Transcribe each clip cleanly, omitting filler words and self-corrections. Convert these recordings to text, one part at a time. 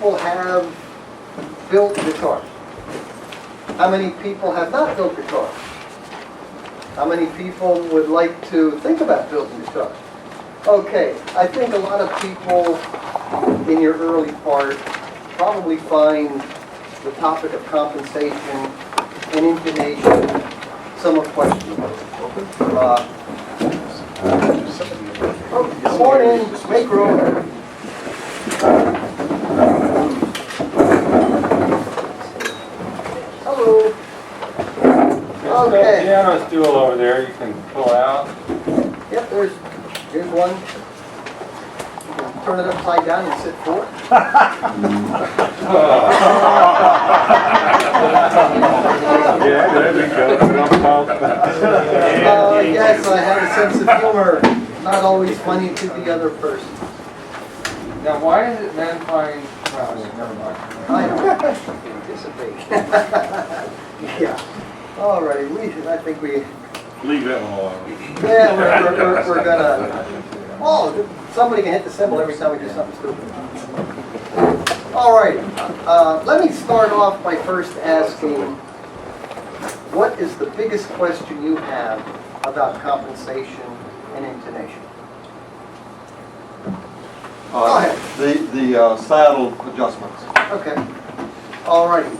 people have built guitars? How many people have not built guitars? How many people would like to think about building guitars? Okay, I think a lot of people in your early part probably find the topic of compensation and intonation somewhat questionable. Come on in, make room. Hello. Okay. Piano stool over there you can pull out. Yep, here's one. You can turn it upside down and sit forward. Yeah, there we go. Yes, I have a sense of humor. Not always funny to the other person. Now, why is it men find... Well, never mind. I don't anticipate. Yeah. All right. I think we. Leave that one alone. Yeah, we're gonna. Oh, somebody can hit the cymbal every time we do something stupid. All right. Let me start off by first asking, what is the biggest question you have about compensation and intonation? Go ahead. The saddle adjustments. Okay. All righty.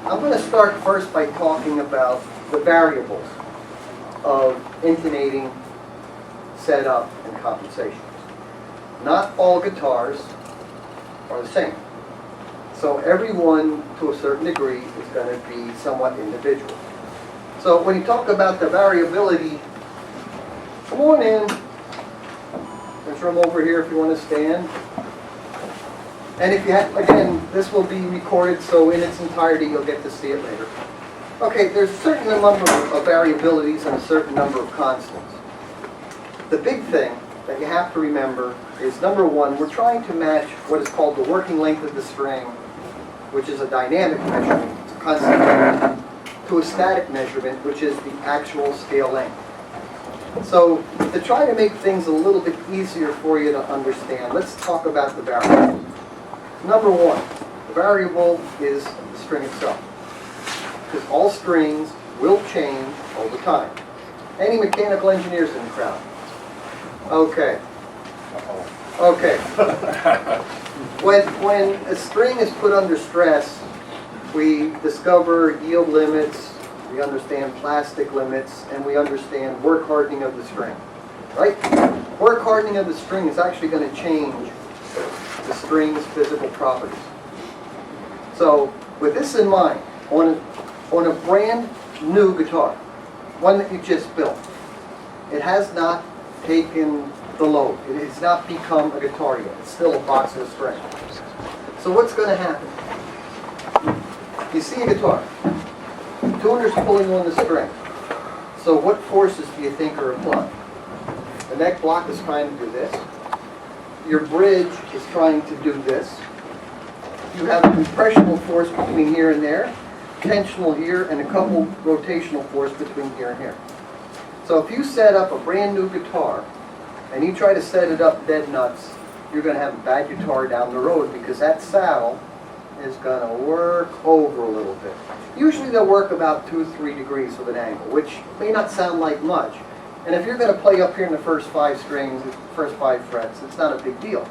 I'm going to start first by talking about the variables of intonating, setup, and compensation. Not all guitars are the same. So everyone, to a certain degree, is going to be somewhat individual. So when you talk about the variability, come on in. There's room over here if you want to stand. And if you have, again, this will be recorded, so in its entirety you'll get to see it later. Okay, there's a certain number of variabilities and a certain number of constants. The big thing that you have to remember is, number one, we're trying to match what is called the working length of the string, which is a dynamic measurement, it's a constant measurement, to a static measurement, which is the actual scale length. So, to try to make things a little bit easier for you to understand, let's talk about the variable. Number one, the variable is the string itself. Because all strings will change all the time. Any mechanical engineers in the crowd? Okay. Okay. When a string is put under stress, we discover yield limits, we understand plastic limits, and we understand work hardening of the string. Right? Work hardening of the string is actually going to change the string's physical properties. So, with this in mind, on a brand new guitar, one that you just built, it has not taken the load. It has not become a guitar yet. It's still a box of string. So what's going to happen? You see a guitar. The tuner's pulling on the string. So what forces do you think are applied? The neck block is trying to do this. Your bridge is trying to do this. You have a compressional force between here and there, tensional here, and a couple rotational force between here and here. So if you set up a brand new guitar, and you try to set it up dead nuts, you're going to have a bad guitar down the road, because that saddle is going to work over a little bit. Usually they'll work about 2-3 degrees with an angle, which may not sound like much. And if you're going to play up here in the first 5 strings, the first 5 frets, it's not a big deal.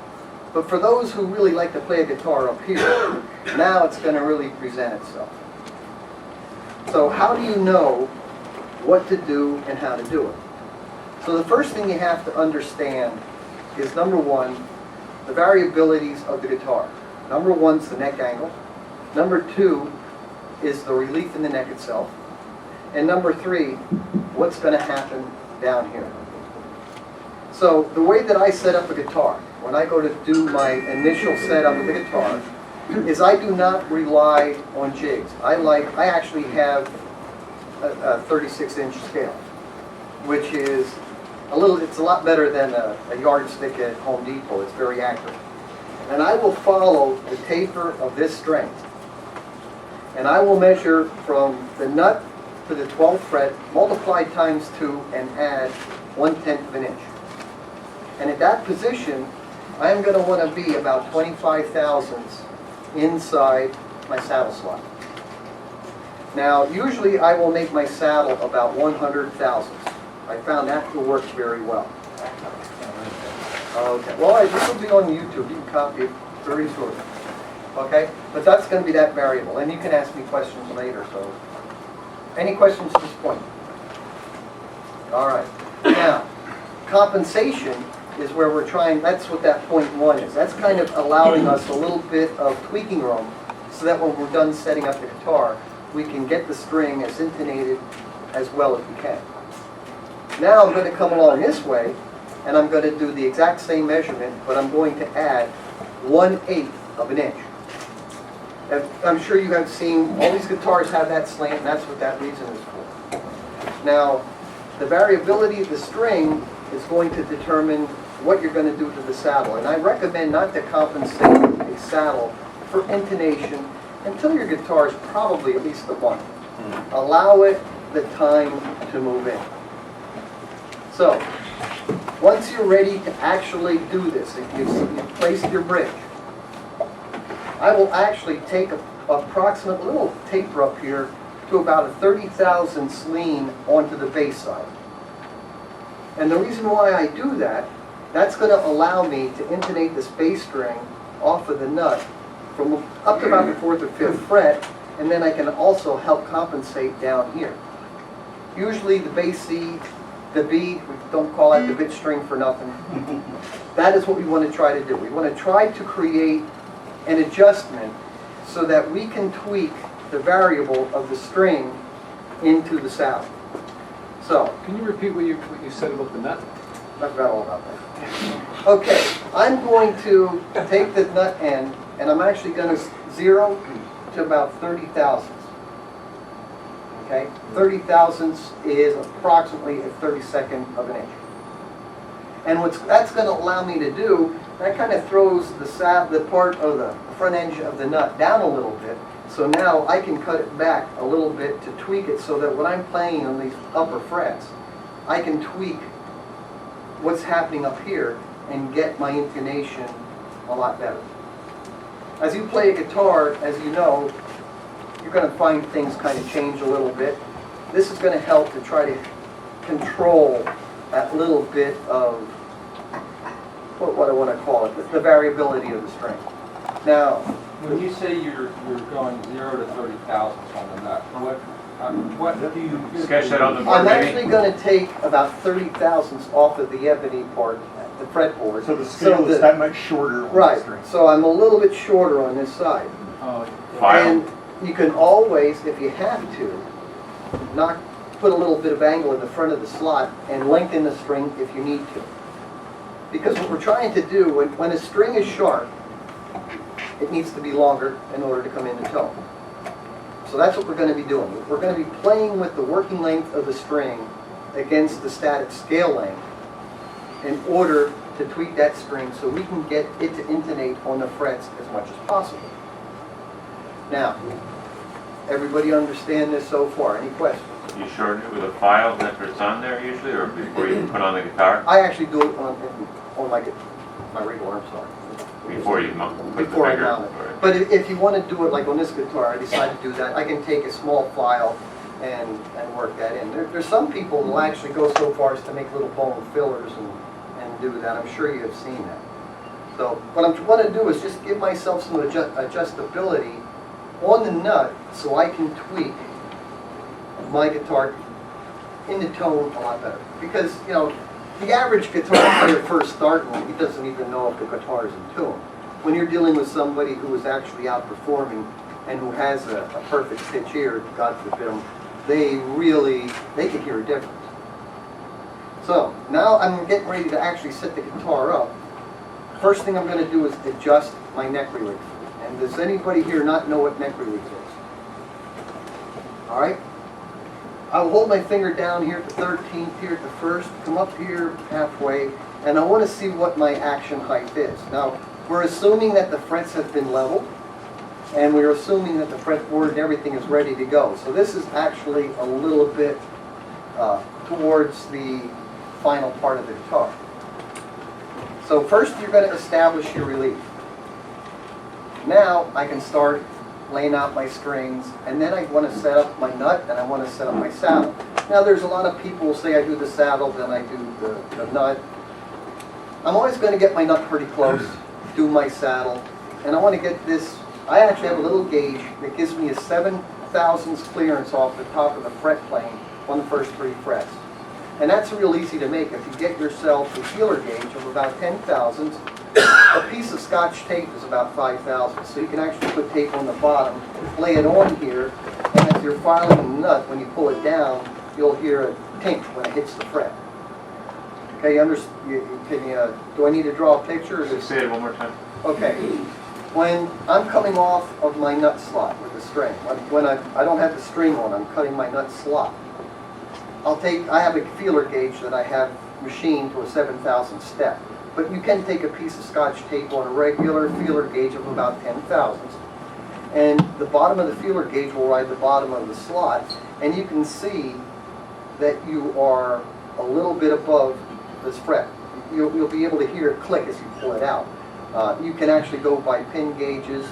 But for those who really like to play a guitar up here, now it's going to really present itself. So how do you know what to do and how to do it? So the first thing you have to understand is, number one, the variabilities of the guitar. Number one is the neck angle. Number two is the relief in the neck itself. And number three, what's going to happen down here. So the way that I set up a guitar, when I go to do my initial setup of the guitar, is I do not rely on jigs. I actually have a 36-inch scale, which is it's a lot better than a yardstick at Home Depot. It's very accurate. And I will follow the taper of this string. And I will measure from the nut to the 12th fret, multiply times 2, and add 1/10 of an inch. And at that position, I am going to want to be about 25 thousandths inside my saddle slot. Now, usually I will make my saddle about 100 thousandths. I found that will work very well. Okay, well, this will be on YouTube. You can copy it very shortly. Okay, but that's going to be that variable, and you can ask me questions later. So, any questions at this point? All right. Now, compensation is where we're trying. That's what that point 1 is. That's kind of allowing us a little bit of tweaking room, so that when we're done setting up the guitar, we can get the string as intonated as well as we can. Now I'm going to come along this way, and I'm going to do the exact same measurement, but I'm going to add 1/8 of an inch. And I'm sure you have seen all these guitars have that slant, and that's what that reason is for. Now, the variability of the string is going to determine what you're going to do to the saddle. And I recommend not to compensate a saddle for intonation until your guitar is probably at least a month. Allow it the time to move in. So, once you're ready to actually do this, if you've placed your bridge, I will actually take an approximate little taper up here to about a 30 thousandths lean onto the bass side. And the reason why I do that, that's going to allow me to intonate this bass string off of the nut from up to about the 4th or 5th fret, and then I can also help compensate down here. Usually the bass C, the B, we don't call that the bit string for nothing. That is what we want to try to do. We want to try to create an adjustment so that we can tweak the variable of the string into the saddle. So, Can you repeat what you said about the nut? I forgot all about that. Okay, I'm going to take the nut end, and I'm actually going to 0 to about 30 thousandths. Okay, 30 thousandths is approximately a 32nd of an inch. And what that's going to allow me to do, that kind of throws the part of the front edge of the nut down a little bit. So now I can cut it back a little bit to tweak it so that when I'm playing on these upper frets, I can tweak what's happening up here and get my intonation a lot better. As you play a guitar, as you know, you're going to find things kind of change a little bit. This is going to help to try to control that little bit of what I want to call it, the variability of the string. Now, When you say you're going 0 to 30 thousandths on the nut, what do you Sketch that on the board, I'm maybe? actually going to take about 30 thousandths off of the ebony part, the fretboard. So the scale is that much shorter on the Right, string. so I'm a little bit shorter on this side. Oh, File. And you can always, if you have to, put a little bit of angle in the front of the slot and lengthen the string if you need to. Because what we're trying to do, when a string is sharp, it needs to be longer in order to come into tone. So that's what we're going to be doing. We're going to be playing with the working length of the string against the static scale length in order to tweak that string so we can get it to intonate on the frets as much as possible. Now, everybody understand this so far? Any questions? You shorten it with a file that it's on there usually, or before you put on the guitar? I actually do it on my regular arm, sorry. Before you put the Before I finger? mount it. Alright. But if you want to do it like on this guitar, I decided to do that, I can take a small file and work that in. There's some people who will actually go so far as to make little bone fillers and do that. I'm sure you have seen that. So what I'm going to do is just give myself some adjustability on the nut so I can tweak my guitar in the tone a lot better. Because, you know, the average guitar player first starting, he doesn't even know if the guitar is in tune. When you're dealing with somebody who is actually outperforming and who has a perfect pitch ear, God forbid them, they can hear a difference. So, now I'm getting ready to actually set the guitar up. First thing I'm going to do is adjust my neck relief. And does anybody here not know what neck relief is? Alright? I'll hold my finger down here at the 13th, here at the 1st, come up here halfway, and I want to see what my action height is. Now, we're assuming that the frets have been leveled, and we're assuming that the fretboard and everything is ready to go. So this is actually a little bit towards the final part of the guitar. So first you're going to establish your relief. Now I can start laying out my strings, and then I want to set up my nut and I want to set up my saddle. Now there's a lot of people who say I do the saddle, then I do the nut. I'm always going to get my nut pretty close, do my saddle, and I want to get this. I actually have a little gauge that gives me a 7/1000 clearance off the top of the fret plane on the first 3 frets. And that's real easy to make. If you get yourself a feeler gauge of about 10/1000, a piece of Scotch tape is about 5/1000. So you can actually put tape on the bottom, lay it on here, and as you're filing the nut, when you pull it down, you'll hear a tink when it hits the fret. Okay, do I need to draw a picture? Or just Say it one more time. okay. When I'm coming off of my nut slot with the string, when I don't have the string on, I'm cutting my nut slot. I have a feeler gauge that I have machined to a 7/1000 step. But you can take a piece of Scotch tape on a regular feeler gauge of about 10/1000. And the bottom of the feeler gauge will ride the bottom of the slot. And you can see that you are a little bit above this fret. You'll be able to hear it click as you pull it out. You can actually go by pin gauges,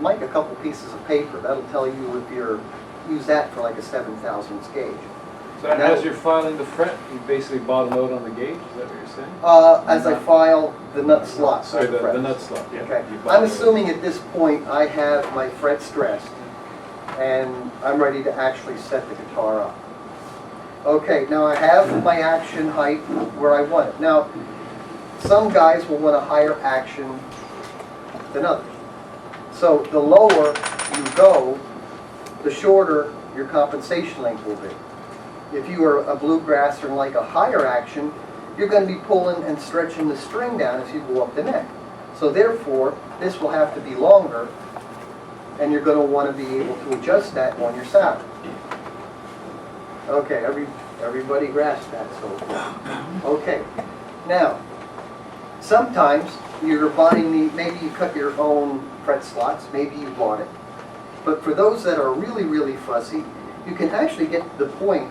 like a couple pieces of paper. That'll tell you if you're, use that for like a 7/1000 gauge. So as you're filing the fret, you basically bottom out on the gauge, is that what you're saying? As I file the nut slot. Sorry, the fret. nut slot, yeah. Okay. You I'm bottom out. assuming at this point I have my fret stressed and I'm ready to actually set the guitar up. Okay, now I have my action height where I want it. Now, some guys will want a higher action than others. So the lower you go, the shorter your compensation length will be. If you are a bluegrasser and like a higher action, you're going to be pulling and stretching the string down as you go up the neck. So therefore, this will have to be longer, and you're going to want to be able to adjust that on your saddle. Okay, everybody grasped that so far. Okay, now, sometimes you're buying maybe you cut your own fret slots, maybe you bought it. But for those that are really, really fussy, you can actually get to the point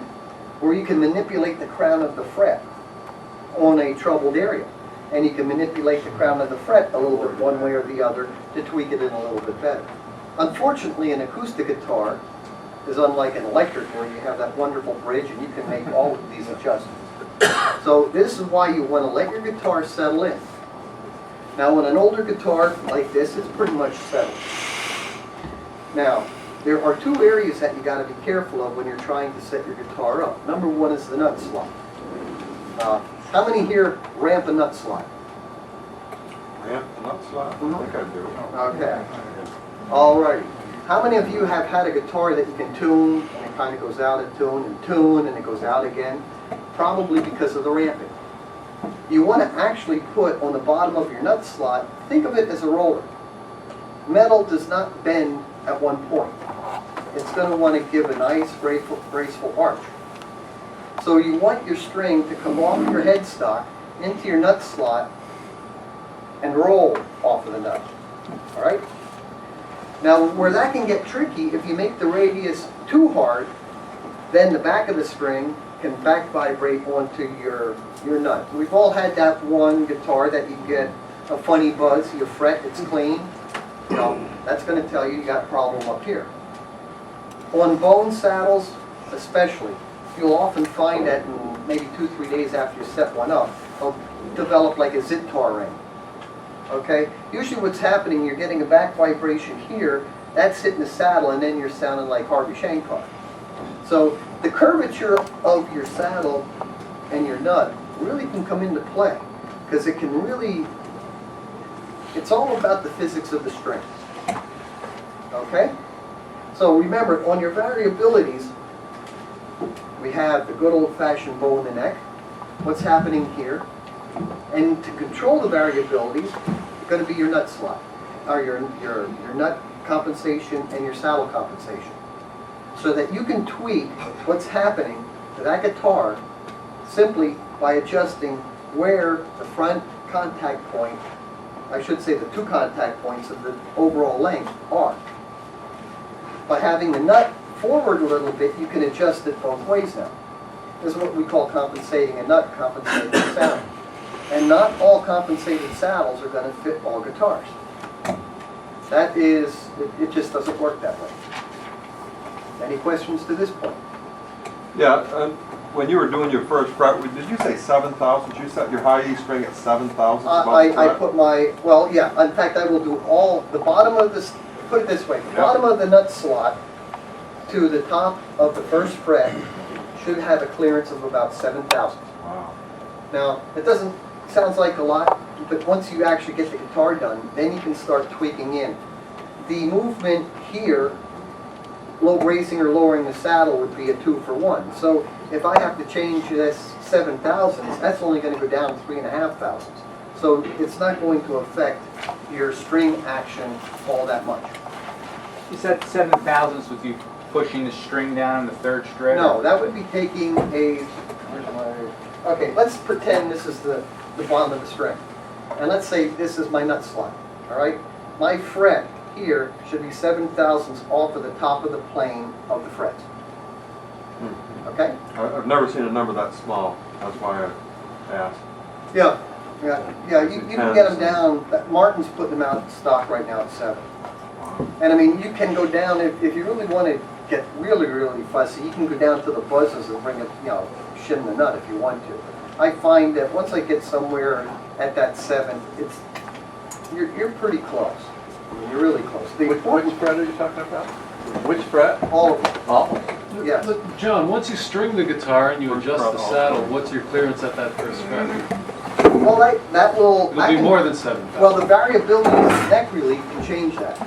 where you can manipulate the crown of the fret on a troubled area. And you can manipulate the crown of the fret a little bit one way or the other to tweak it in a little bit better. Unfortunately, an acoustic guitar is unlike an electric where you have that wonderful bridge and you can make all of these adjustments. So this is why you want to let your guitar settle in. Now on an older guitar like this, it's pretty much settled. Now, there are 2 areas that you got to be careful of when you're trying to set your guitar up. Number 1 is the nut slot. How many here ramp a nut slot? Ramp the nut slot? I think I do. Okay. Alrighty. How many of you have had a guitar that you can tune and it kind of goes out of tune and it goes out again? Probably because of the ramping. You want to actually put on the bottom of your nut slot, think of it as a roller. Metal does not bend at one point. It's going to want to give a nice, graceful arch. So you want your string to come off your headstock into your nut slot and roll off of the nut. All right? Now, where that can get tricky, if you make the radius too hard, then the back of the string can back vibrate onto your nut. We've all had that one guitar that you get a funny buzz, you fret, it's clean. You know, that's going to tell you got a problem up here. On bone saddles, especially, you'll often find that in maybe 2-3 days after you set one up, it'll develop like a zittar ring. Okay? Usually what's happening, you're getting a back vibration here, that's hitting the saddle, and then you're sounding like Harvey Shankar. So the curvature of your saddle and your nut really can come into play, because it can really, it's all about the physics of the string. Okay? So remember, on your variabilities, we have the good old-fashioned bow in the neck, what's happening here, and to control the variabilities, it's going to be your nut slot, or your nut compensation and your saddle compensation, so that you can tweak what's happening to that guitar simply by adjusting where the front contact point, I should say the 2 contact points of the overall length are. By having the nut forward a little bit, you can adjust it both ways now. This is what we call compensating a nut, compensating a sound. And not all compensated saddles are going to fit all guitars. That is, it just doesn't work that way. Any questions to this point? Yeah, when you were doing your first fret, did you say 7,000? Did you set your high E string at 7,000? I put my, well, yeah, in fact, I will do all, the bottom of this, put it this way, the bottom of the nut slot to the top of the first fret should have a clearance of about 7,000. Wow. Now, it doesn't, sounds like a lot, but once you actually get the guitar done, then you can start tweaking in. The movement here, raising or lowering the saddle would be a 2-for-1. So if I have to change this 7,000s, that's only going to go down 3,500s. So it's not going to affect your string action all that much. You said 7,000s with you pushing the string down in the third string? No, that would be taking a, where's my, okay, let's pretend this is the bottom of the string. And let's say this is my nut slot, all right? My fret here should be 7,000s off of the top of the plane of the frets. Okay? I've never seen a number that small. That's why I asked. Yeah, you can get them down, Martin's putting them out in stock right now at 7. And I mean, you can go down, if you really want to get really, really fussy, you can go down to the buzzes and bring it, you know, shim the nut if you want to. I find that once I get somewhere at that 7, you're pretty close. I mean, you're really close. Which fret are you talking about? Which fret? All of them. All. Yes. Look, John, once you string the guitar and you adjust the saddle, what's your clearance at that first fret? Well, that will... It'll be more than 7,000. Well, the variability of the neck relief can change that.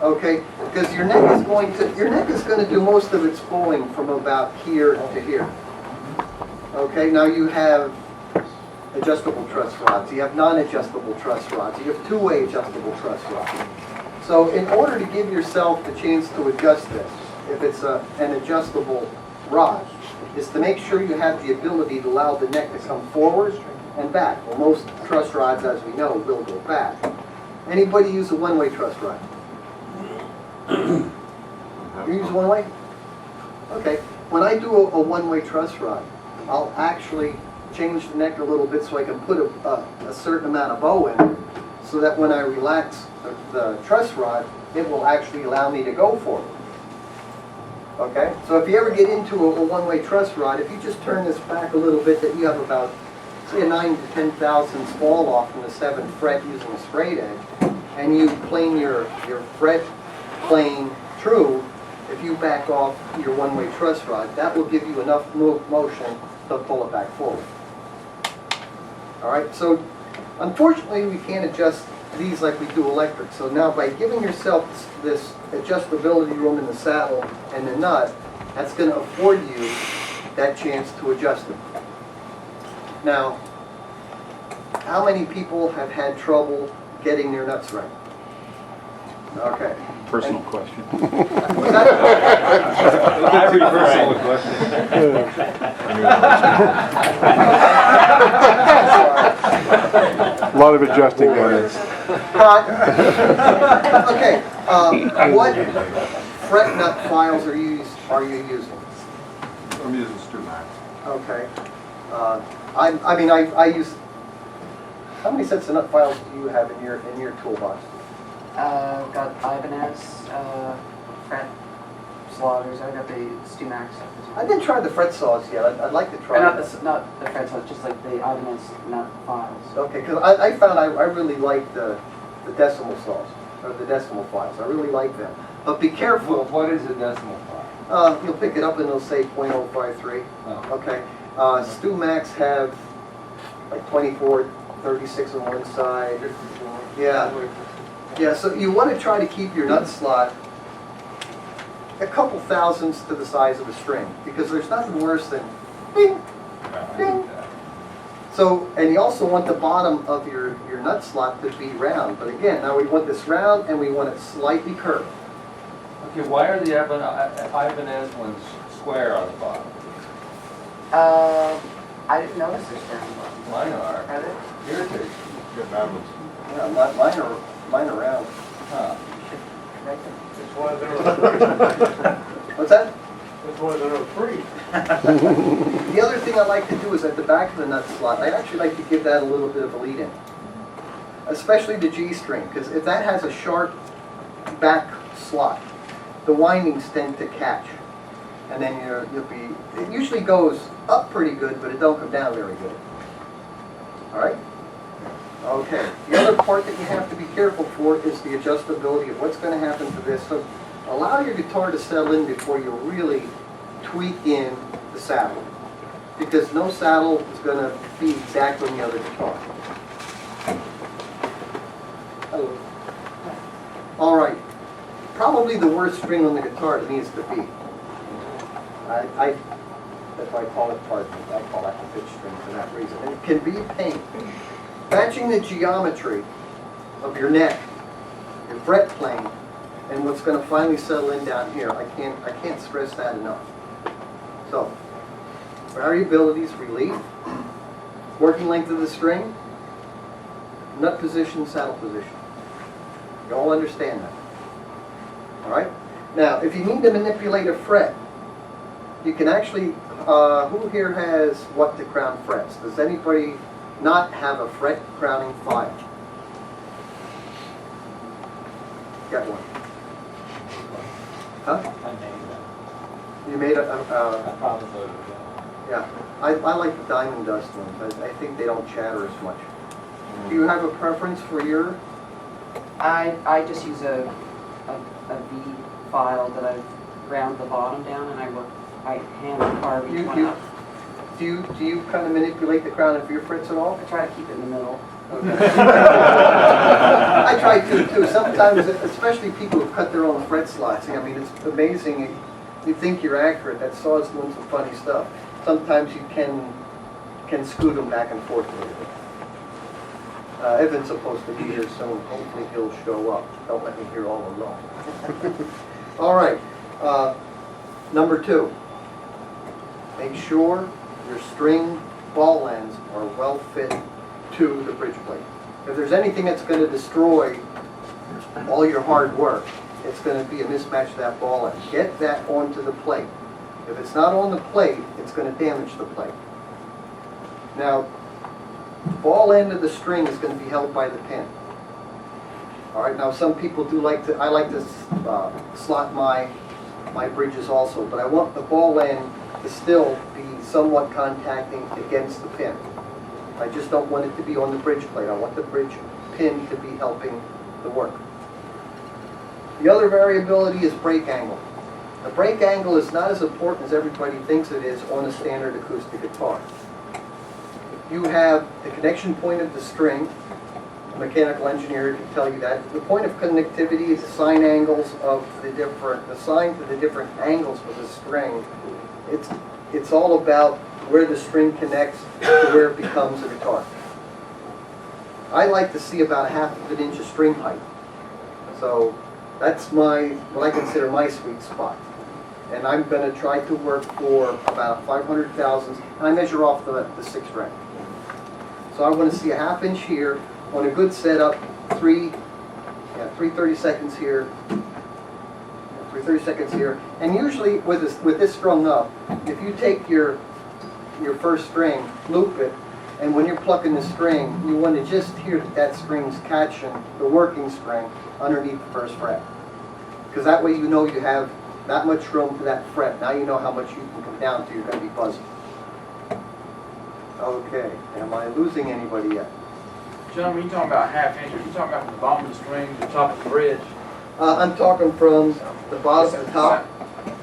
Okay? Because your neck is going to do most of its pulling from about here to here. Okay? Now you have adjustable truss rods. You have non-adjustable truss rods. You have two-way adjustable truss rods. So in order to give yourself the chance to adjust this, if it's an adjustable rod, is to make sure you have the ability to allow the neck to come forward and back. Well, most truss rods, as we know, will go back. Anybody use a one-way truss rod? You use one-way? Okay. When I do a one-way truss rod, I'll actually change the neck a little bit so I can put a certain amount of bow in, so that when I relax the truss rod, it will actually allow me to go forward. Okay? So if you ever get into a one-way truss rod, if you just turn this back a little bit, that you have about, say, a 9 to 10 thousandths fall off from the 7th fret using a straight edge, and you plane your fret plane true, if you back off your one-way truss rod, that will give you enough motion to pull it back forward. All right? So unfortunately, we can't adjust these like we do electric. So now by giving yourself this adjustability room in the saddle and the nut, that's going to afford you that chance to adjust it. Now, how many people have had trouble getting their nuts right? Okay. Personal question. Was that? Pretty personal question. A lot of adjusting there is. Okay. What fret nut files are you using? I'm using Stumac. Okay. I use. How many sets of nut files do you have in your toolbox? Got Ibanez, fret sloggers. I got the Stumax. I didn't try the fret saws yet. I'd like to try. Not the fret saws, just like the Ibanez nut files. Okay, because I found I really like the decimal saws, or the decimal files. I really like them. But be careful. What is a decimal file? You'll pick it up and it'll say .053. Oh. Okay. Stumax have like 24, 36 on one side. Yeah. Yeah, so you want to try to keep your nut slot a couple thousandths to the size of a string, because there's nothing worse than ding, ding. So, and you also want the bottom of your nut slot to be round. But again, now we want this round and we want it slightly curved. Okay, why are the Ibanez ones square on the bottom? I didn't notice this down the bottom. Mine are. Are they? Irritating. Good bad ones. Yeah, mine are round. Huh. Correct them. What's that? That's why they're free. The other thing I like to do is at the back of the nut slot, I actually like to give that a little bit of a lead in. Especially the G string, because if that has a sharp back slot, the windings tend to catch. And then you'll be, it usually goes up pretty good, but it don't come down very good. All right? Okay. The other part that you have to be careful for is the adjustability of what's going to happen to this. So allow your guitar to settle in before you really tweak in the saddle. Because no saddle is going to be exactly on the other guitar. Hello. All right. Probably the worst string on the guitar to me is the B. That's why I call it part. I call that the pitch string for that reason. And it can be a pain. Matching the geometry of your neck, your fret plane, and what's going to finally settle in down here. I can't stress that enough. So, variabilities, relief, working length of the string, nut position, saddle position. You all understand that. All right? Now, if you need to manipulate a fret, you can actually, who here has what to crown frets? Does anybody not have a fret crowning file? Got one. Huh? You made yeah. I like the diamond dust ones. I think they don't chatter as much. Do you have a preference for your? I just use a V file that I've ground the bottom down and I hand carve each one up. Do you kind of manipulate the crown of your frets at all? I try to keep it in the middle. Okay. I try to too. Sometimes, especially people who cut their own fret slots. I mean, it's amazing. You think you're accurate. That saw's doing some funny stuff. Sometimes you can scoot them back and forth a little bit. Evan's supposed to be here soon. Hopefully he'll show up. Don't let me hear all alone. All right. Number 2. Make sure your string ball ends are well fit to the bridge plate. If there's anything that's going to destroy all your hard work, it's going to be a mismatch of that ball end. Get that onto the plate. If it's not on the plate, it's going to damage the plate. Now, the ball end of the string is going to be held by the pin. All right. Now, some people do like to. I like to slot my bridges also, but I want the ball end to still be somewhat contacting against the pin. I just don't want it to be on the bridge plate. I want the bridge pin to be helping the work. The other variability is break angle. The break angle is not as important as everybody thinks it is on a standard acoustic guitar. You have the connection point of the string. A mechanical engineer can tell you that. The point of connectivity is the sine angles of the sine to the different angles of the string. It's all about where the string connects to where it becomes a guitar. I like to see about 1/2 inch of string height. So that's what I consider my sweet spot. And I'm going to try to work for about 500 thousandths, and I measure off the 6th fret. So I want to see 1/2 inch here on a good setup, 3/32 here, 3/32 here. And usually with this strung up, if you take your first string, loop it, and when you're plucking the string, you want to just hear that string's catching the working string underneath the 1st fret. Because that way you know you have that much room for that fret. Now you know how much you can come down to. You're going to be buzzing. Okay, am I losing anybody yet? John, when you talking about 1/2 inch, are you talking about from the bottom of the string to the top of the bridge? I'm talking from the bottom of the top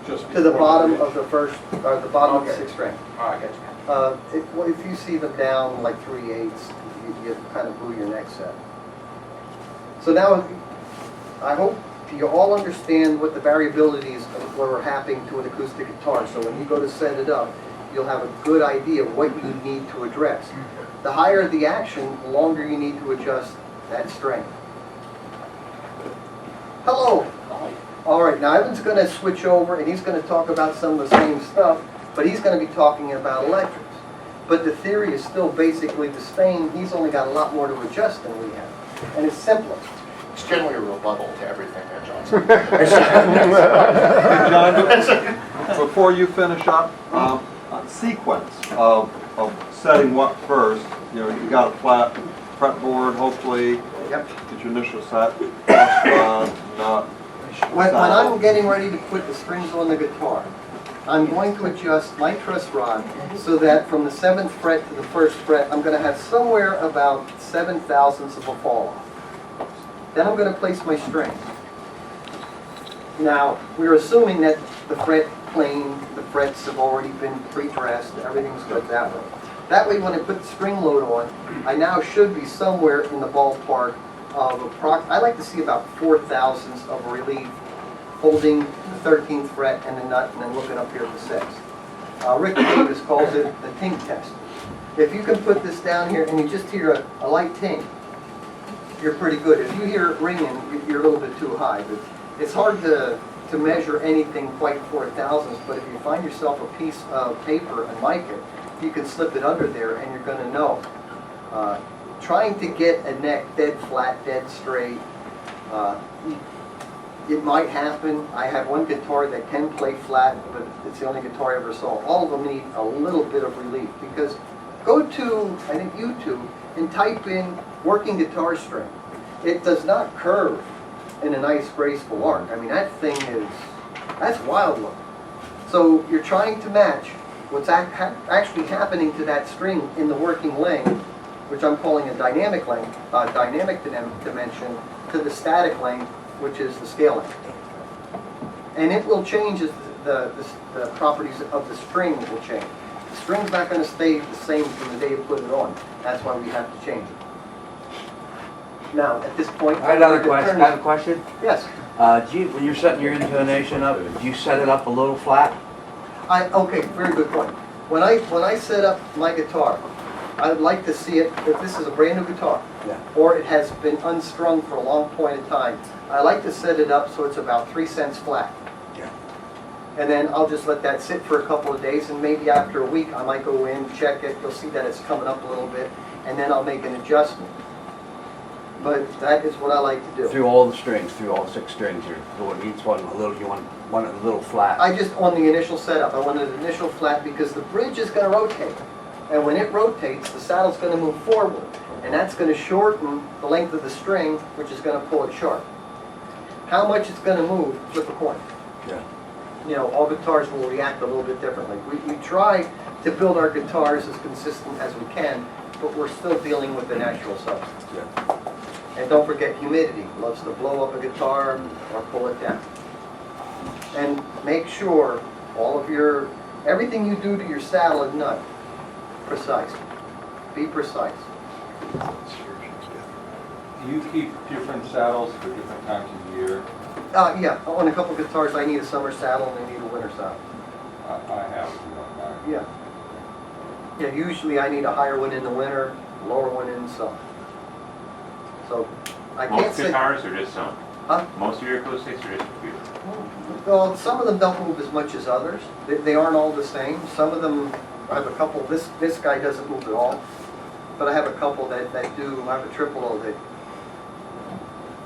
Just to the before bottom bridge. of the first, or the bottom of the Okay. 6th string. All right, got you. If you see them down like 3/8, you kind of blew your neck set. So now, I hope you all understand what the variabilities of what are happening to an acoustic guitar. So when you go to set it up, you'll have a good idea of what you need to address. The higher the action, the longer you need to adjust that string. Hello. All right, now Evan's going to switch over and he's going to talk about some of the same stuff, but he's going to be talking about electrics. But the theory is still basically the same. He's only got a lot more to adjust than we have. And it's simpler. It's generally a rebuttal to everything that John said. Hey, John, before you finish up, sequence of setting what first. You know, you got a flat fretboard, hopefully. Yep. Get your initial set. Nut. When I'm getting ready to put the strings on the guitar, I'm going to adjust my truss rod so that from the 7th fret to the 1st fret, I'm going to have somewhere about 7 thousandths of a fall off. Then I'm going to place my strings. Now, we're assuming that the fret plane, the frets have already been pre-dressed, everything's good that way. That way, when I put the string load on, I now should be somewhere in the ballpark of I like to see about 4 thousandths of relief holding the 13th fret and the nut and then looking up here at the 6th. Rick Davis calls it the ting test. If you can put this down here and you just hear a light ting, you're pretty good. If you hear it ringing, you're a little bit too high. But it's hard to measure anything quite 4 thousandths, but if you find yourself a piece of paper and mic it, you can slip it under there and you're going to know. Trying to get a neck dead flat, dead straight, it might happen. I have one guitar that can play flat, but it's the only guitar I ever saw. All of them need a little bit of relief because go to, I think, YouTube and type in working guitar string. It does not curve in a nice graceful arc. I mean, that thing that's wild looking. So you're trying to match what's actually happening to that string in the working length, which I'm calling a dynamic length, dynamic dimension, to the static length, which is the scale length. And it will change as the properties of the string will change. The string's not going to stay the same from the day you put it on. That's why we have to change it. Now, at this point, I have a question. Yes. When you're setting your intonation up, do you set it up a little flat? Okay, very good point. When I set up my guitar, I'd like to see it, if this is a brand new guitar, or it has been unstrung for a long point of time, I like to set it up so it's about 3 cents flat. Yeah. And then I'll just let that sit for a couple of days, and maybe after a week I might go in, check it, you'll see that it's coming up a little bit, and then I'll make an adjustment. But that is what I like to do. Through all the strings, through all 6 strings, you're doing each one a little, you want it a little flat. I just, on the initial setup, I want an initial flat because the bridge is going to rotate. And when it rotates, the saddle's going to move forward. And that's going to shorten the length of the string, which is going to pull it sharp. How much it's going to move, flip a coin. Yeah. You know, all guitars will react a little bit differently. We try to build our guitars as consistent as we can, but we're still dealing with the natural substance. Yeah. And don't forget humidity. It loves to blow up a guitar or pull it down. And make sure everything you do to your saddle and nut, precise. Be precise. Do you keep different saddles for different times of year? Yeah, on a couple guitars I need a summer saddle and I need a winter saddle. I have one. Yeah. Yeah, usually I need a higher one in the winter, lower one in the summer. So I can't Most say. guitars or just some? Huh? Most of your acoustics or just a few? Well, some of them don't move as much as others. They aren't all the same. Some of them, I have a couple, this guy doesn't move at all. But I have a couple that do. I have a tripolo that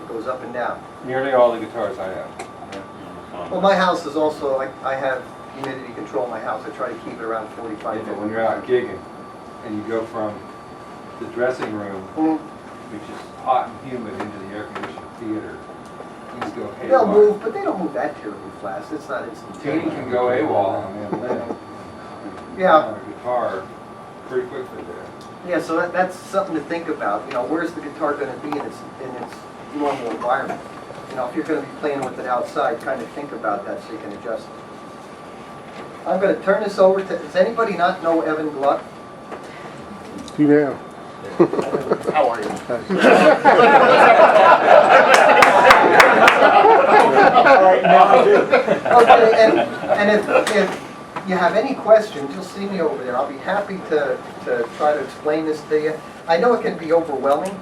goes up and down. Nearly all the guitars I have. Well, my house is also, I have humidity control in my house. I try to keep it around 45. But when you're out gigging and you go from the dressing room, which is hot and humid, into the air-conditioned theater, things go haywire. They'll move, but they don't move that terribly fast. It's not Teeny instantaneous. can go AWOL on mandolin. Yeah. On a guitar, pretty quickly there. Yeah, so that's something to think about. You know, where's the guitar going to be in its normal environment? You know, if you're going to be playing with it outside, kind of think about that so you can adjust it. I'm going to turn this over to, does anybody not know Evan Gluck? You now. How are you? Okay, and if you have any questions, you'll see me over there. I'll be happy to try to explain this to you. I know it can be overwhelming,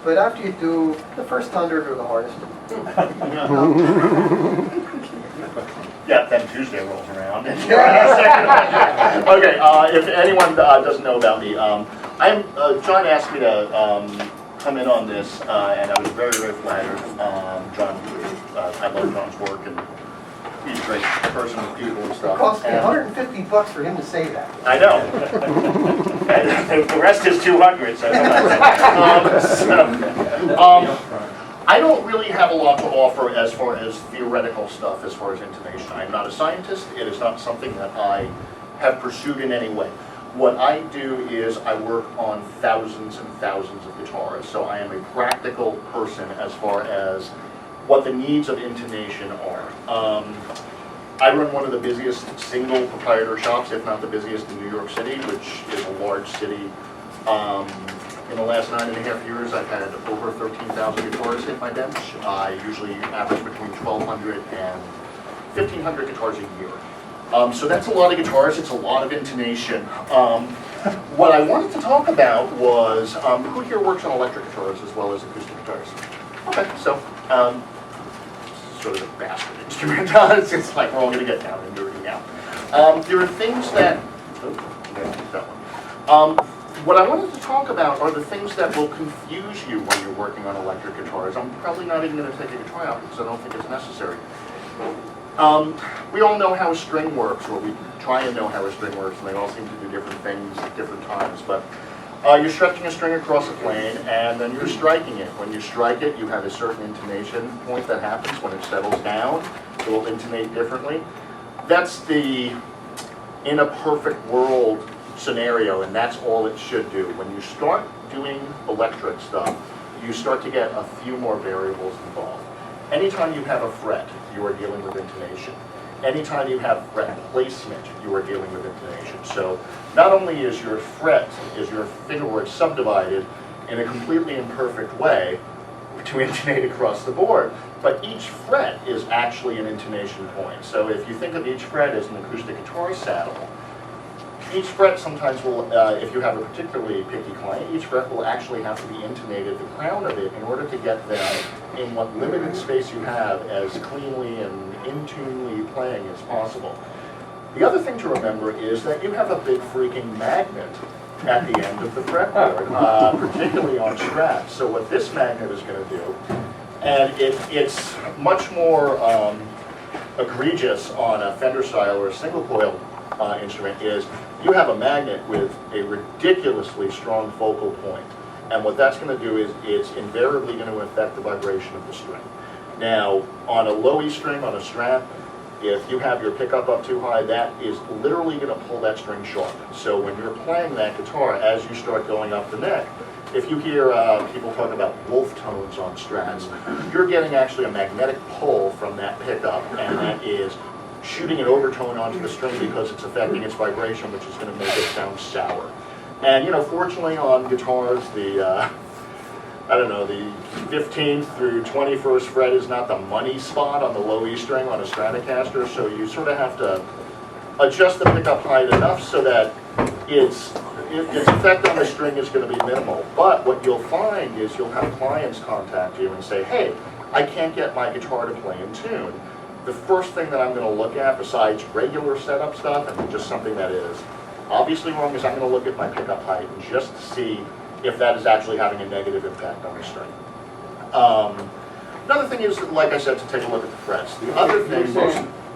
but after you do, the first 100 are the hardest. Yeah, then Tuesday rolls around. Okay, if anyone doesn't know about me, John asked me to come in on this, and I was very, very flattered. John, I love John's work, and he's great person with people and It stuff. cost me And- $150 for him to say that. I know. And the rest is 200, so. I don't really have a lot to offer as far as theoretical stuff, as far as intonation. I'm not a scientist. It is not something that I have pursued in any way. What I do is I work on thousands and thousands of guitars, so I am a practical person as far as what the needs of intonation are. I run one of the busiest single proprietor shops, if not the busiest in New York City, which is a large city. In the last 9.5 years, I've had over 13,000 guitars hit my bench. I usually average between 1,200 and 1,500 guitars a year. So that's a lot of guitars, it's a lot of intonation. What I wanted to talk about was, who here works on electric guitars as well as acoustic guitars? Okay, so, sort of a bastard instrument. It's like we're all gonna get down and dirty now. There are things that, that one. What I wanted to talk about are the things that will confuse you when you're working on electric guitars. I'm probably not even gonna take a guitar out because I don't think it's necessary. We all know how a string works, or we try and know how a string works, and they all seem to do different things at different times. But you're stretching a string across a plane, and then you're striking it. When you strike it, you have a certain intonation point that happens. When it settles down, it will intonate differently. That's the in a perfect world scenario, and that's all it should do. When you start doing electric stuff, you start to get a few more variables involved. Anytime you have a fret, you are dealing with intonation. Anytime you have fret placement, you are dealing with intonation. So not only is your fret, is your fingerboard subdivided in a completely imperfect way to intonate across the board, but each fret is actually an intonation point. So if you think of each fret as an acoustic guitar saddle, each fret sometimes will, if you have a particularly picky client, each fret will actually have to be intonated, the crown of it, in order to get them in what limited space you have as cleanly and in-tunely playing as possible. The other thing to remember is that you have a big freaking magnet at the end of the fretboard, particularly on Strats. So what this magnet is going to do, and it's much more egregious on a Fender style or a single coil instrument, is you have a magnet with a ridiculously strong focal point. And what that's going to do is it's invariably going to affect the vibration of the string. Now, on a low E string, on a Strat, if you have your pickup up too high, that is literally going to pull that string sharp. So when you're playing that guitar, as you start going up the neck, if you hear people talk about wolf tones on Strats, you're getting actually a magnetic pull from that pickup, and that is shooting an overtone onto the string because it's affecting its vibration, which is going to make it sound sour. And, you know, fortunately on guitars, the, I don't know, the 15th through 21st fret is not the money spot on the low E string on a Stratocaster, so you sort of have to adjust the pickup height enough so that its effect on the string is going to be minimal. But what you'll find is you'll have clients contact you and say, hey, I can't get my guitar to play in tune. The first thing that I'm going to look at, besides regular setup stuff and just something that is obviously wrong, is I'm going to look at my pickup height and just see if that is actually having a negative impact on the string. Another thing is, like I said, to take a look at the frets. The other thing,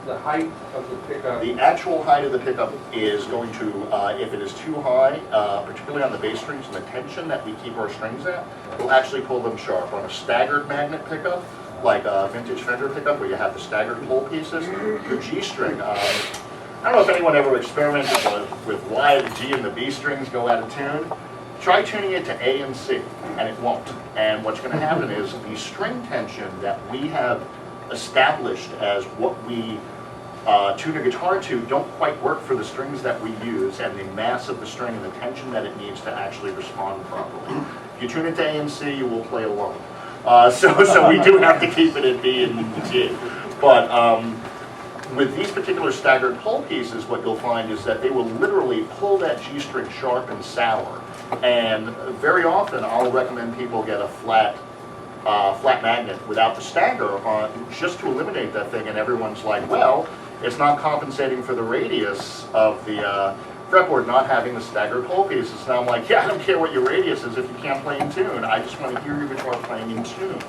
the height of the pickup. the actual height of the pickup is going to, if it is too high, particularly on the bass strings and the tension that we keep our strings at, will actually pull them sharp. On a staggered magnet pickup, like a vintage Fender pickup where you have the staggered pull pieces, your G string, I don't know if anyone ever experimented with why the G and the B strings go out of tune. Try tuning it to A and C, and it won't. And what's going to happen is the string tension that we have established as what we tune a guitar to don't quite work for the strings that we use, and the mass of the string and the tension that it needs to actually respond properly. If you tune it to A and C, you will play alone. So we do have to keep it in B and G. But with these particular staggered pull pieces, what you'll find is that they will literally pull that G string sharp and sour. And very often I'll recommend people get a flat magnet without the stagger on, just to eliminate that thing, and everyone's like, well, it's not compensating for the radius of the fretboard not having the staggered pull pieces. And I'm like, yeah, I don't care what your radius is if you can't play in tune. I just want to hear your guitar playing in tune.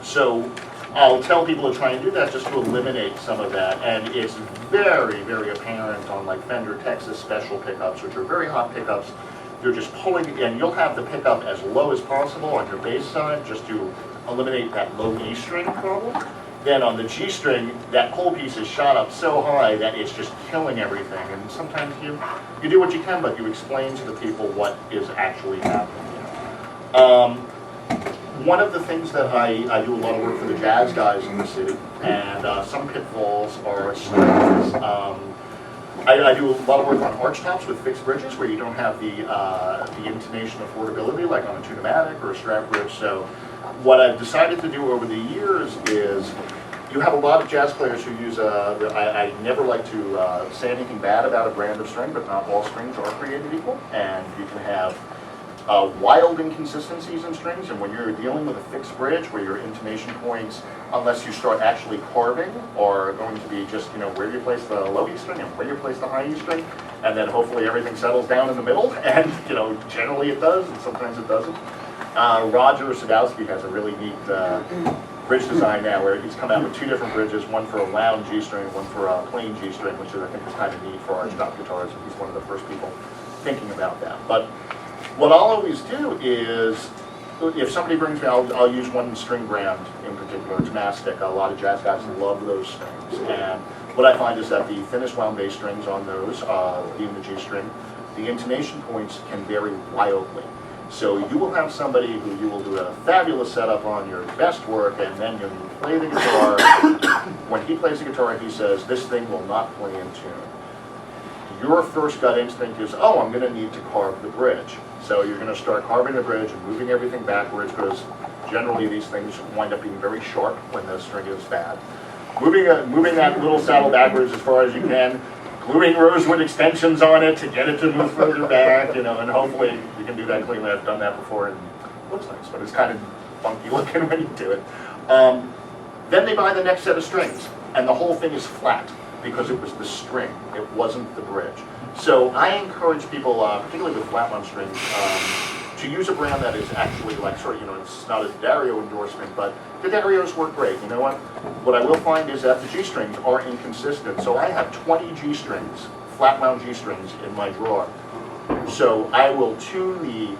So I'll tell people to try and do that just to eliminate some of that. And it's very, very apparent on like Fender Texas special pickups, which are very hot pickups. They're just pulling, and you'll have the pickup as low as possible on your bass side just to eliminate that low E string problem. Then on the G string, that whole piece is shot up so high that it's just killing everything. And sometimes you do what you can, but you explain to the people what is actually happening. One of the things that I do a lot of work for the jazz guys in the city, and some pitfalls are strings. I do a lot of work on arch tops with fixed bridges where you don't have the intonation affordability like on a Tune-O-Matic or a Strat bridge. So what I've decided to do over the years is you have a lot of jazz players who use, I never like to say anything bad about a brand of string, but not all strings are created equal. And you can have wild inconsistencies in strings, and when you're dealing with a fixed bridge where your intonation points, unless you start actually carving, are going to be just, where you place the low E string and where you place the high E string, and then hopefully everything settles down in the middle, and generally it does, and sometimes it doesn't. Roger Sadowski has a really neat bridge design now where he's come out with two different bridges, one for a wound G string, one for a plain G string, which I think is kind of neat for arch top guitars, and he's one of the first people thinking about that. But what I'll always do is, if somebody brings me, I'll use one string brand in particular, it's Mastic. A lot of jazz guys love those strings. And what I find is that the thinnest wound bass strings on those, even the G string, the intonation points can vary wildly. So you will have somebody who you will do a fabulous setup on your best work, and then when you play the guitar, when he plays the guitar, he says, this thing will not play in tune. Your first gut instinct is, oh, I'm going to need to carve the bridge. So you're going to start carving the bridge and moving everything backwards, because generally these things wind up being very sharp when the string is bad. Moving that little saddle backwards as far as you can, gluing rosewood extensions on it to get it to move further back, and hopefully you can do that cleanly. I've done that before, and it looks nice, but it's kind of funky looking when you do it. Then they buy the next set of strings, and the whole thing is flat, because it was the string, it wasn't the bridge. So I encourage people, particularly with flat wound strings, to use a brand that is actually like it's not a Dario endorsement, but the Darios work great. You know what I will find is that the G strings are inconsistent. So I have 20 G strings, flat wound G strings in my drawer. So I will tune the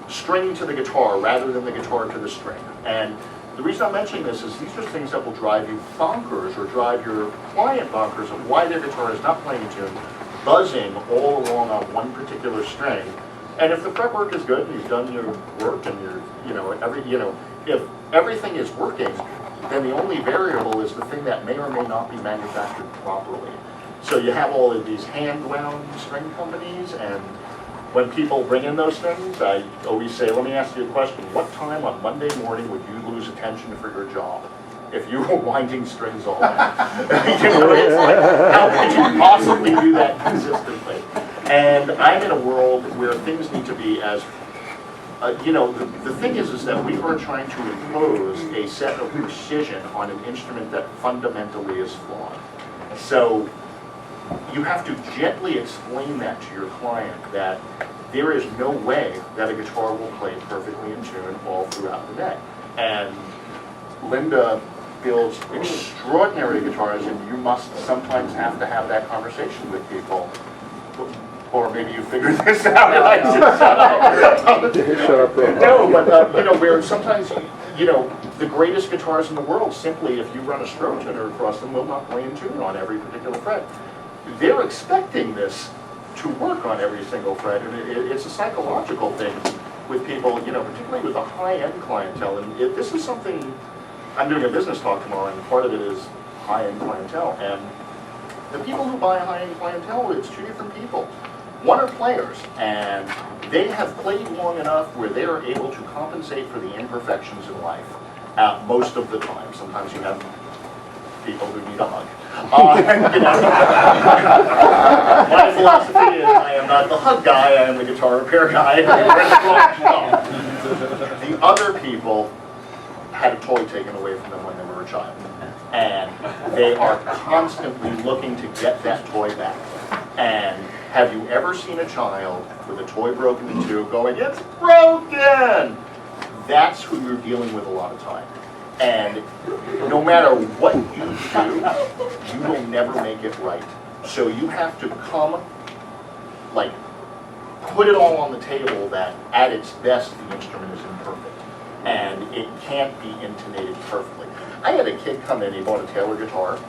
string to the guitar rather than the guitar to the string. And the reason I'm mentioning this is these are things that will drive you bonkers, or drive your client bonkers, of why their guitar is not playing in tune, buzzing all along on one particular string. And if the fretwork is good and you've done your work and if everything is working, then the only variable is the thing that may or may not be manufactured properly. So you have all of these hand-wound string companies, and when people bring in those things, I always say, let me ask you a question. What time on Monday morning would you lose attention for your job if you were winding strings all day? It's like, how could you possibly do that consistently? And I'm in a world where things need to be as, the thing is that we are trying to impose a set of precision on an instrument that fundamentally is flawed. So you have to gently explain that to your client, that there is no way that a guitar will play perfectly in tune all throughout the day. And Linda builds extraordinary guitars, and you must sometimes have to have that conversation with people. Or maybe you figured this out and I should shut up. Shut up. No, but where sometimes, the greatest guitars in the world, simply if you run a stroke tuner across them, will not play in tune on every particular fret. They're expecting this to work on every single fret, and it's a psychological thing with people, particularly with a high-end clientele. And this is something, I'm doing a business talk tomorrow, and part of it is high-end clientele. And the people who buy high-end clientele, it's two different people. One are players, and they have played long enough where they are able to compensate for the imperfections in life most of the time. Sometimes you have people who need a hug. My philosophy is I am not the hug guy, I am the guitar repair guy. The other people had a toy taken away from them when they were a child, and they are constantly looking to get that toy back. And have you ever seen a child with a toy broken in two going, it's broken? That's who you're dealing with a lot of time. And no matter what you do, you will never make it right. So you have to come, like, put it all on the table that at its best the instrument is imperfect. And it can't be intonated perfectly. I had a kid come in, he bought a Taylor guitar,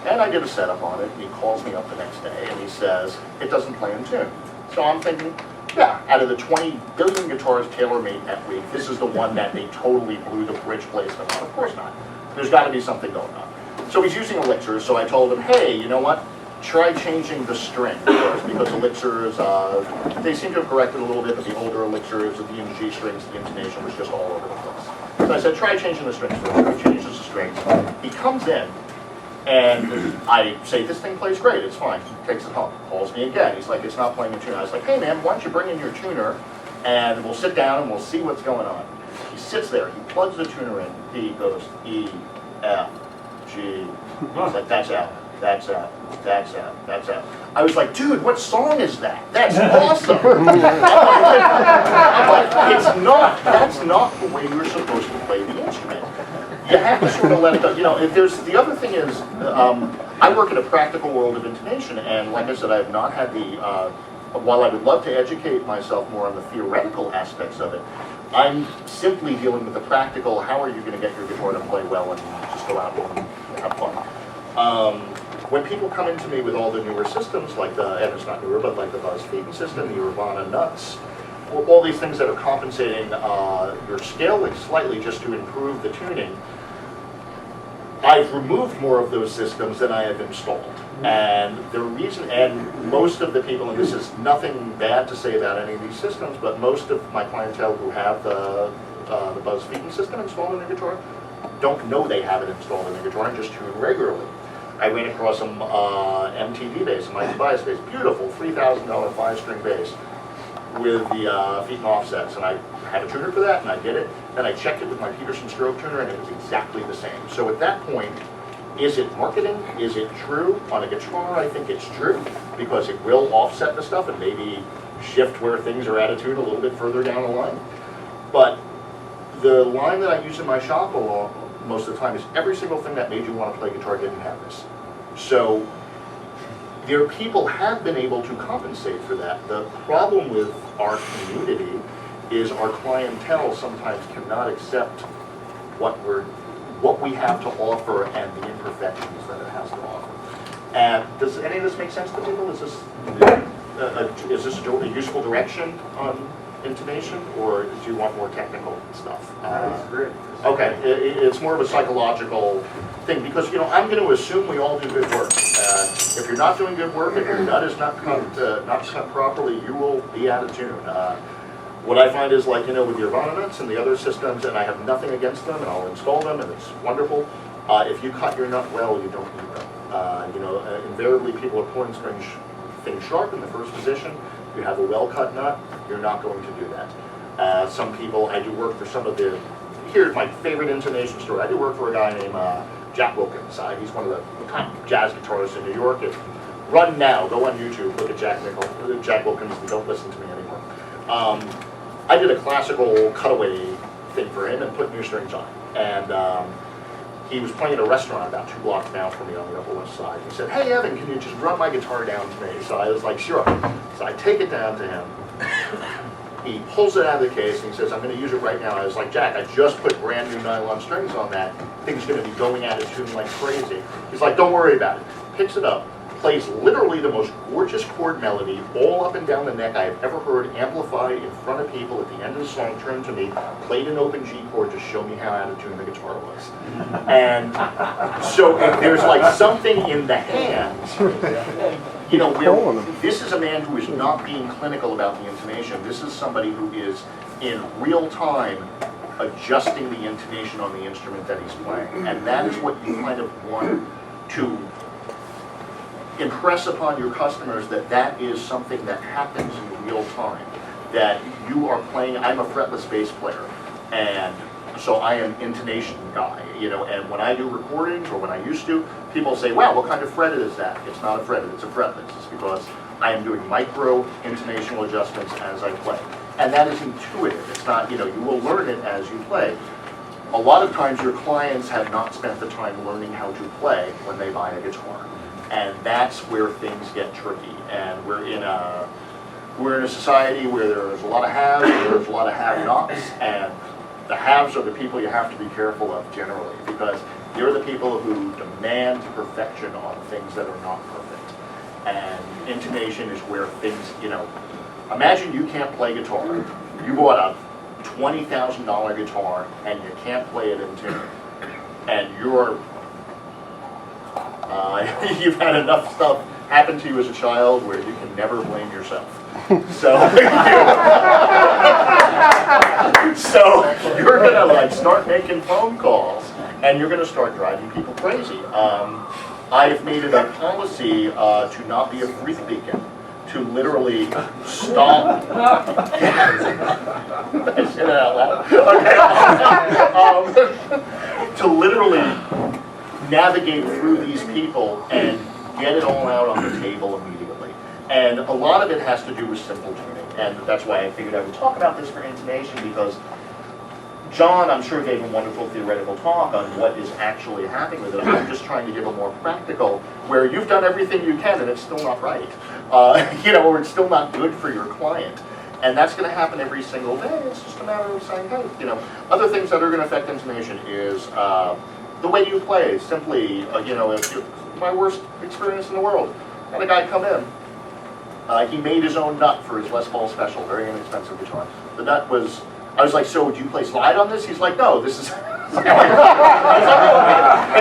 and I did a setup on it, and he calls me up the next day and he says, it doesn't play in tune. So I'm thinking, yeah, out of the 20 billion guitars Taylor made that week, this is the one that they totally blew the bridge placement on. Of course not. There's got to be something going on. So he's using elixirs, so I told him, hey, you know what? Try changing the string first, because elixirs, they seem to have corrected a little bit, but the older elixirs, the D and G strings, the intonation was just all over the place. So I said, try changing the strings first. He changes the strings. He comes in, and I say, this thing plays great, it's fine. He takes it home, calls me again. He's like, it's not playing in tune. I was like, hey man, why don't you bring in your tuner, and we'll sit down and we'll see what's going on. He sits there, he plugs the tuner in, he goes E, F, G. He's like, that's out, that's out, that's out, that's out. I was like, dude, what song is that? That's awesome. I'm like, that's not the way you're supposed to play the instrument. You have to sort of let it go. You know, if there's, the other thing is, I work in a practical world of intonation, and like I said, I have not had the, while I would love to educate myself more on the theoretical aspects of it, I'm simply dealing with the practical, how are you going to get your guitar to play well and just go out and have fun. When people come into me with all the newer systems, like the, and it's not newer, but like the Buzz feeding system, the Urbana nuts, all these things that are compensating your scaling slightly just to improve the tuning, I've removed more of those systems than I have installed. And the reason, and most of the people, and this is nothing bad to say about any of these systems, but most of my clientele who have the Buzz feeding system installed in their guitar don't know they have it installed in their guitar and just tune regularly. I ran across some MTV bass, a Mike Tobias bass, beautiful $3,000 5-string bass with the feet and offsets, and I had a tuner for that, and I did it. Then I checked it with my Peterson stroke tuner, and it was exactly the same. So at that point, is it marketing? Is it true? On a guitar, I think it's true, because it will offset the stuff and maybe shift where things are out of tune a little bit further down the line. But the line that I use in my shop most of the time is every single thing that made you want to play guitar didn't have this. So their people have been able to compensate for that. The problem with our community is our clientele sometimes cannot accept what we have to offer and the imperfections that it has to offer. And does any of this make sense to people? Is this a useful direction on intonation, or do you want more technical stuff? That's great. Okay, it's more of a psychological thing, because, you know, I'm going to assume we all do good work. If you're not doing good work, if your nut is not cut properly, you will be out of tune. What I find is, like, you know, with your Urbana nuts and the other systems, and I have nothing against them, and I'll install them, and it's wonderful. If you cut your nut well, you don't need them. You know, invariably people are pulling things sharp in the first position. If you have a well-cut nut, you're not going to do that. Some people, I do work for some of the, here's my favorite intonation story. I do work for a guy named Jack Wilkins. He's one of the top jazz guitarists in New York. Run now, go on YouTube, look at Jack Wilkins, and don't listen to me anymore. I did a classical cutaway thing for him and put new strings on. And he was playing at a restaurant about 2 blocks down from me on the Upper West Side. He said, hey Evan, can you just run my guitar down to me? So I was like, sure. So I take it down to him. He pulls it out of the case and he says, I'm going to use it right now. I was like, Jack, I just put brand new nylon strings on that. Thing's going to be going out of tune like crazy. He's like, don't worry about it. Picks it up, plays literally the most gorgeous chord melody all up and down the neck I have ever heard, amplified in front of people. At the end of the song, turned to me, played an open G chord to show me how out of tune the guitar was. And so if there's like something in the hands, you know, this is a man who is not being clinical about the intonation. This is somebody who is in real time adjusting the intonation on the instrument that he's playing. And that is what you kind of want to impress upon your customers, that that is something that happens in real time. That you are playing, I'm a fretless bass player, and so I am intonation guy, you know, and when I do recordings, or when I used to, people say, wow, what kind of fretted is that? It's not a fretted, it's a fretless. It's because I am doing micro intonational adjustments as I play. And that is intuitive. It's not, you know, you will learn it as you play. a lot of times your clients have not spent the time learning how to play when they buy a guitar. And that's where things get tricky. And we're in a society where there's a lot of haves and there's a lot of have-nots. And the haves are the people you have to be careful of generally, because they're the people who demand perfection on things that are not perfect. And intonation is where things, imagine you can't play guitar. You bought a $20,000 guitar and you can't play it in tune. And you've had enough stuff happen to you as a child where you can never blame yourself. So, so you're gonna start making phone calls and you're gonna start driving people crazy. I've made it a policy to not be a freak beacon, to literally stop. I said it out loud. Okay. To literally navigate through these people and get it all out on the table immediately. And a lot of it has to do with simple tuning. And that's why I figured I would talk about this for intonation, because John, I'm sure, gave a wonderful theoretical talk on what is actually happening with it. I'm just trying to give a more practical, where you've done everything you can and it's still not right. Or it's still not good for your client. And that's going to happen every single day. It's just a matter of saying, hey, other things that are going to affect intonation is the way you play. Simply, my worst experience in the world. Had a guy come in. He made his own nut for his Les Paul Special, very inexpensive guitar. The nut was, I was like, so do you play slide on this? He's like, no, this is... And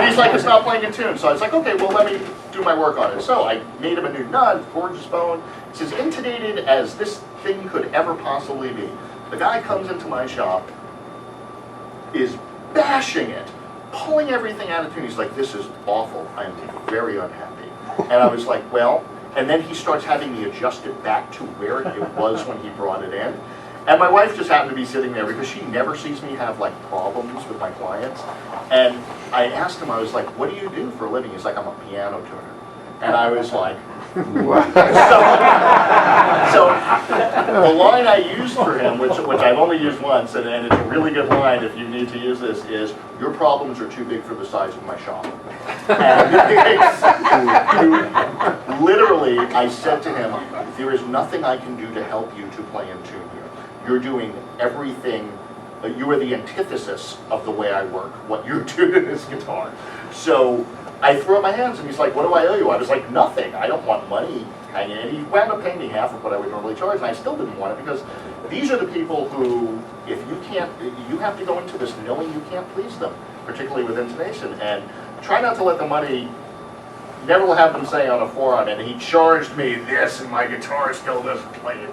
he's like, it's not playing in tune. So I was like, okay, well, let me do my work on it. So I made him a new nut, gorgeous bone. It's as intonated as this thing could ever possibly be. The guy comes into my shop, is bashing it, pulling everything out of tune. He's like, this is awful. I'm very unhappy. And I was like, well, and then he starts having me adjust it back to where it was when he brought it in. And my wife just happened to be sitting there because she never sees me have problems with my clients. And I asked him, I was like, what do you do for a living? He's like, I'm a piano tuner. And I was like, so the line I used for him, which I've only used once, and it's a really good line if you need to use this, is, your problems are too big for the size of my shop. And literally, I said to him, there is nothing I can do to help you to play in tune here. You're doing everything, you are the antithesis of the way I work, what you're doing to this guitar. So I threw up my hands and he's like, what do I owe you? I was like, nothing. I don't want money hanging in. He wound up paying me half of what I would normally charge, and I still didn't want it, because these are the people who, if you can't, you have to go into this knowing you can't please them, particularly with intonation. And try not to let the money, never will have them say on a forum, and he charged me this and my guitar still doesn't play it.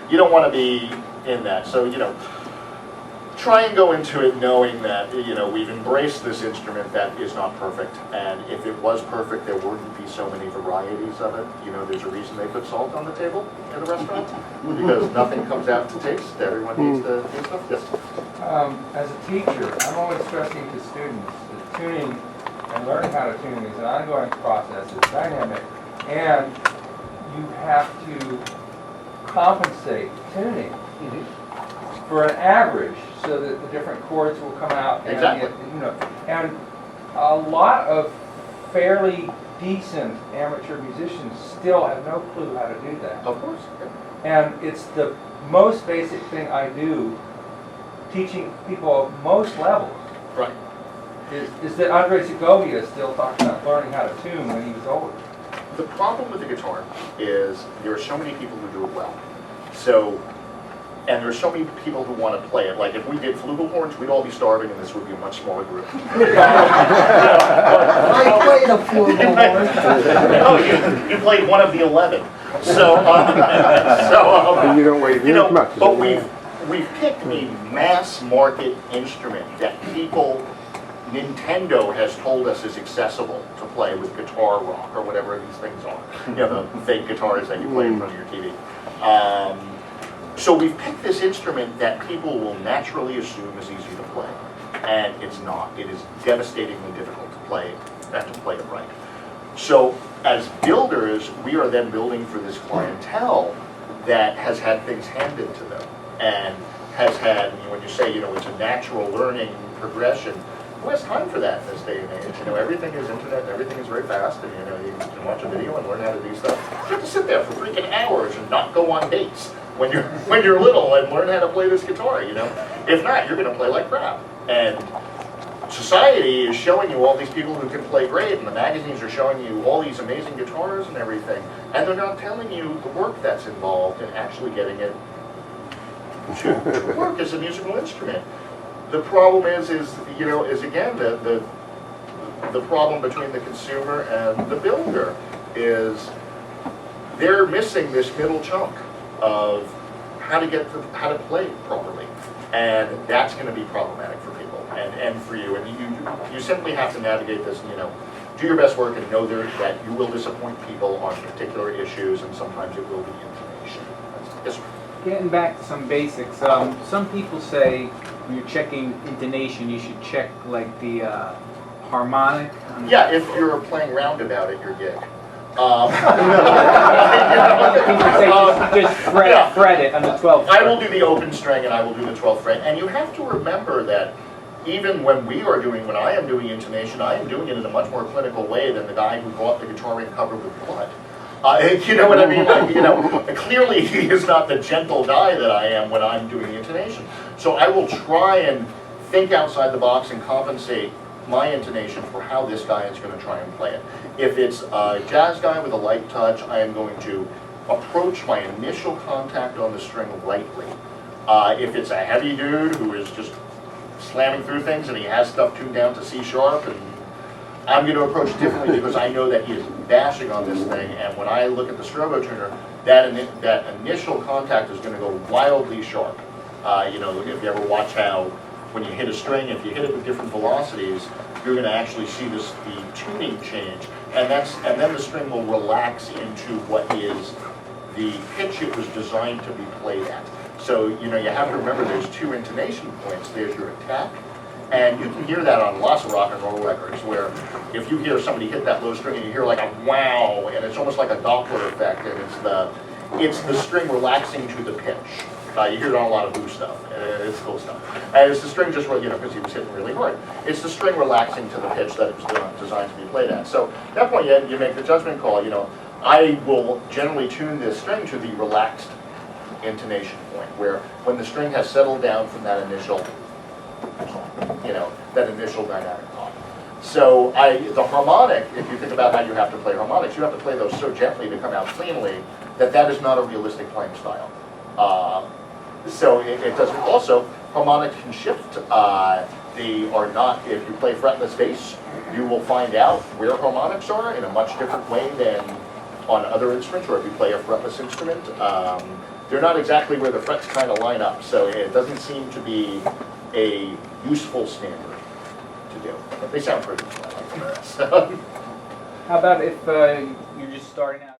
You don't want to be in that. So, try and go into it knowing that, we've embraced this instrument that is not perfect. And if it was perfect, there wouldn't be so many varieties of it. There's a reason they put salt on the table in a restaurant, because nothing comes out to taste. Everyone needs to do stuff. Yes? As a teacher, I'm always stressing to students that tuning and learning how to tune is an ongoing process. It's dynamic, and you have to compensate tuning for an average, so that the different chords will come out. And, Exactly. And a lot of fairly decent amateur musicians still have no clue how to do that. Of course. And it's the most basic thing I do, teaching people of most levels. Right. Is that Andre Segovia still talks about learning how to tune when he was older. The problem with the guitar is there are so many people who do it well. So, and there are so many people who want to play it. Like, if we did flugelhorns, we'd all be starving, and this would be a much smaller group. I played a flugelhorn. Oh, you played one of the 11. So, And you don't weigh as much. but we've picked a mass market instrument that people, Nintendo has told us is accessible to play with Guitar Rock or whatever these things are. The fake guitars that you play in front of your TV. So we've picked this instrument that people will naturally assume is easy to play, and it's not. It is devastatingly difficult to play and to play it right. So as builders, we are then building for this clientele that has had things handed to them and has had, when you say, it's a natural learning progression, who has time for that in this day and age? Everything is internet and everything is very fast, and you can watch a video and learn how to do stuff. You have to sit there for freaking hours and not go on dates when you're little and learn how to play this guitar, If not, you're gonna play like crap. And society is showing you all these people who can play great, and the magazines are showing you all these amazing guitars and everything, and they're not telling you the work that's involved in actually getting it to work as a musical instrument. The problem is again, the problem between the consumer and the builder is they're missing this middle chunk of how to play properly, and that's going to be problematic for people and for you. And you simply have to navigate this. Do your best work and know that you will disappoint people on particular issues, and sometimes it will be intonation. Yes, sir. Getting back to some basics, some people say when you're checking intonation, you should check like the harmonic. Yeah, if you're playing roundabout at your gig. People say just fret it on the 12th. I will do the open string and I will do the 12th fret. And you have to remember that even when I am doing intonation, I am doing it in a much more clinical way than the guy who bought the guitar ring covered with blood. You know what I mean? Clearly he is not the gentle guy that I am when I'm doing intonation. So I will try and think outside the box and compensate my intonation for how this guy is going to try and play it. If it's a jazz guy with a light touch, I am going to approach my initial contact on the string lightly. If it's a heavy dude who is just slamming through things and he has stuff tuned down to C sharp, and I'm going to approach differently because I know that he is bashing on this thing, and when I look at the strobo tuner, that initial contact is going to go wildly sharp. If you ever watch how when you hit a string, if you hit it with different velocities, you're going to actually see the tuning change, and then the string will relax into what is the pitch it was designed to be played at. So you have to remember there's two intonation points. There's your attack, and you can hear that on lots of rock and roll records, where if you hear somebody hit that low string and you hear like a wow, and it's almost like a Doppler effect, and it's the string relaxing to the pitch. You hear it on a lot of blues stuff. It's cool stuff. And it's the string just, because he was hitting really hard. It's the string relaxing to the pitch that it was designed to be played at. So at that point, you make the judgment call. I will generally tune this string to the relaxed intonation point, where when the string has settled down from that initial, that initial dynamic talk. So the harmonic, if you think about how you have to play harmonics, you have to play those so gently to come out cleanly that is not a realistic playing style. So it doesn't. Also, harmonics can shift. They are not. If you play fretless bass, you will find out where harmonics are in a much different way than on other instruments. Or if you play a fretless instrument, they're not exactly where the frets kind of line up. So it doesn't seem to be a useful standard to do. But they sound pretty. So. How about if you're just starting out?